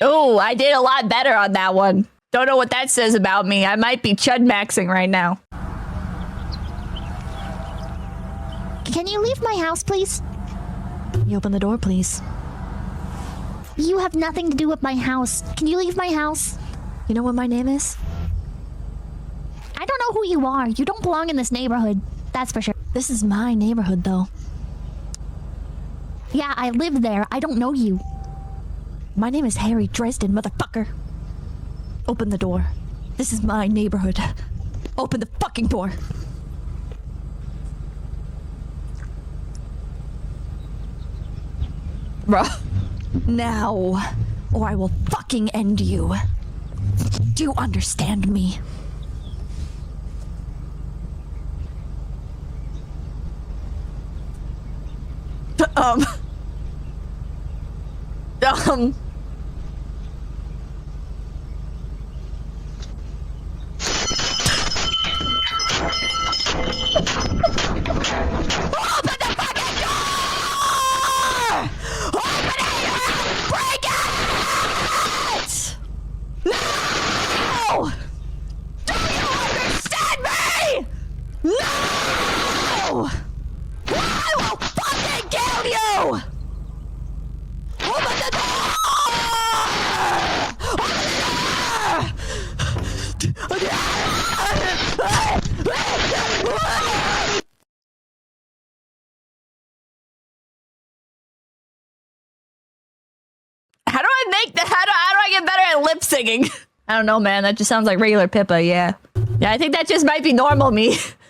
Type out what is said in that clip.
Oh, I did a lot better on that one. Don't know what that says about me. I might be chud maxing right now. Can you leave my house, please? You open the door, please. You have nothing to do with my house. Can you leave my house? You know what my name is? I don't know who you are. You don't belong in this neighborhood. That's for sure. This is my neighborhood, though. Yeah, I live there. I don't know you. My name is Harry Dresden, motherfucker. Open the door. This is my neighborhood. Open the fucking door. Bruh. Now, or I will fucking end you. Do you understand me? Um. Open the fucking door! Open it and break it! No! Do you understand me? No! I will fucking kill you! Open the door! Open the door! How do I make that? How do I get better at lip singing? I don't know, man. That just sounds like regular Pippa, yeah. Yeah, I think that just might be normal me.